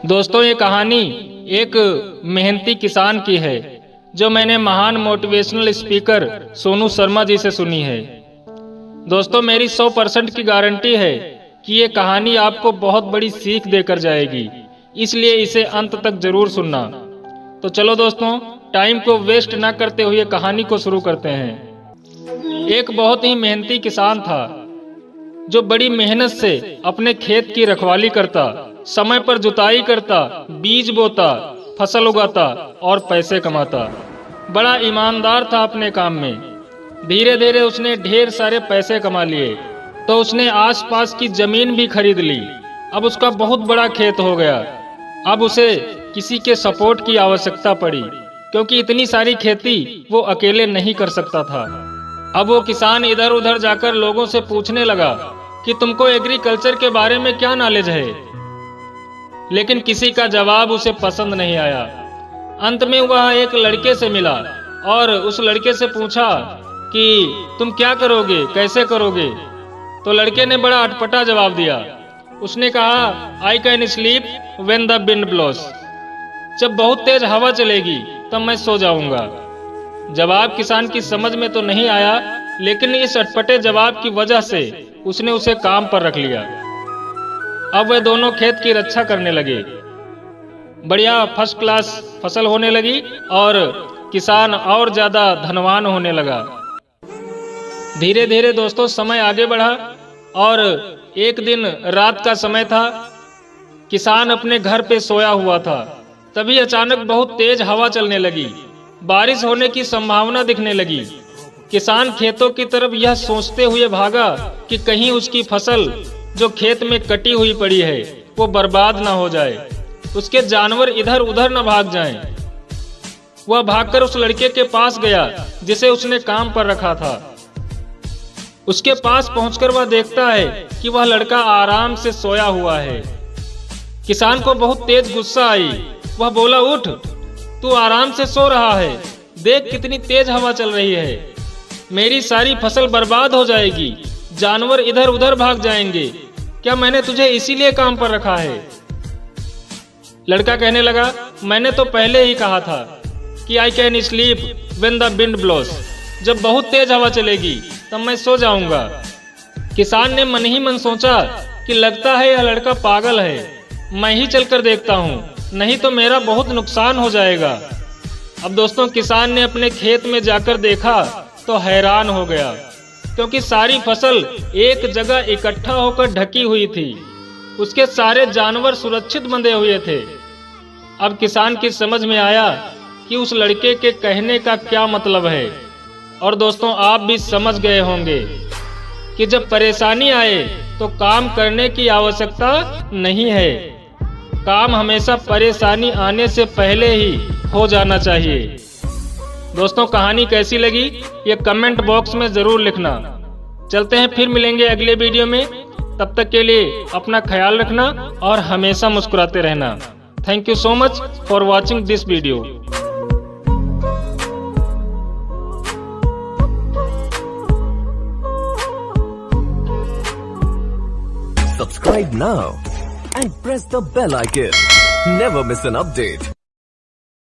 दोस्तों, ये कहानी एक मेहनती किसान की है जो मैंने महान मोटिवेशनल स्पीकर सोनू शर्मा जी से सुनी है। दोस्तों, मेरी 100% की गारंटी है कि ये कहानी आपको बहुत बड़ी सीख देकर जाएगी, इसलिए इसे अंत तक जरूर सुनना। तो चलो दोस्तों, टाइम को वेस्ट ना करते हुए कहानी को शुरू करते हैं। एक बहुत ही मेहनती किसान था जो बड़ी मेहनत से अपने खेत की रखवाली करता, समय पर जुताई करता, बीज बोता, फसल उगाता और पैसे कमाता। बड़ा ईमानदार था अपने काम में। धीरे धीरे उसने ढेर सारे पैसे कमा लिए तो उसने आसपास की जमीन भी खरीद ली। अब उसका बहुत बड़ा खेत हो गया। अब उसे किसी के सपोर्ट की आवश्यकता पड़ी क्योंकि इतनी सारी खेती वो अकेले नहीं कर सकता था। अब वो किसान इधर उधर जाकर लोगों से पूछने लगा कि तुमको एग्रीकल्चर के बारे में क्या नॉलेज है, लेकिन किसी का जवाब उसे पसंद नहीं आया। अंत में वह एक लड़के से मिला और उस लड़के से पूछा कि तुम क्या करोगे, कैसे करोगे। तो लड़के ने बड़ा अटपटा जवाब दिया। उसने कहा, I can sleep when the wind blows. जब बहुत तेज हवा चलेगी तब मैं सो जाऊंगा। जवाब किसान की समझ में तो नहीं आया, लेकिन इस अटपटे जवाब की वजह से उसने उसे काम पर रख लिया। अब वे दोनों खेत की रक्षा करने लगे। बढ़िया फर्स्ट क्लास फसल होने लगी और किसान और ज्यादा धनवान होने लगा। धीरे धीरे दोस्तों समय आगे बढ़ा और एक दिन रात का समय था। किसान अपने घर पे सोया हुआ था। तभी अचानक बहुत तेज हवा चलने लगी। बारिश होने की संभावना दिखने लगी। किसान खेतों की तरफ यह सोचते हुए भागा कि कहीं उसकी फसल जो खेत में कटी हुई पड़ी है वो बर्बाद ना हो जाए, उसके जानवर इधर उधर न भाग जाएं। वह भागकर उस लड़के के पास गया जिसे उसने काम पर रखा था। उसके पास पहुंचकर वह देखता है कि वह लड़का आराम से सोया हुआ है। किसान को बहुत तेज गुस्सा आई। वह बोला, उठ, तू आराम से सो रहा है, देख कितनी तेज हवा चल रही है, मेरी सारी फसल बर्बाद हो जाएगी, जानवर इधर उधर भाग जाएंगे, क्या मैंने तुझे इसीलिए काम पर रखा है। लड़का कहने लगा, मैंने तो पहले ही कहा था कि I can sleep when the wind blows. जब बहुत तेज हवा चलेगी तब मैं सो जाऊंगा। किसान ने मन ही मन सोचा कि लगता है यह लड़का पागल है, मैं ही चलकर देखता हूँ, नहीं तो मेरा बहुत नुकसान हो जाएगा। अब दोस्तों, किसान ने अपने खेत में जाकर देखा तो हैरान हो गया क्योंकि सारी फसल एक जगह इकट्ठा होकर ढकी हुई थी। उसके सारे जानवर सुरक्षित बंधे हुए थे। अब किसान की समझ में आया कि उस लड़के के कहने का क्या मतलब है। और दोस्तों, आप भी समझ गए होंगे कि जब परेशानी आए तो काम करने की आवश्यकता नहीं है। काम हमेशा परेशानी आने से पहले ही हो जाना चाहिए। दोस्तों, कहानी कैसी लगी ये कमेंट बॉक्स में जरूर लिखना। चलते हैं, फिर मिलेंगे अगले वीडियो में। तब तक के लिए अपना ख्याल रखना और हमेशा मुस्कुराते रहना। Thank you so much for watching this video. Subscribe now and press the bell icon. Never miss an update.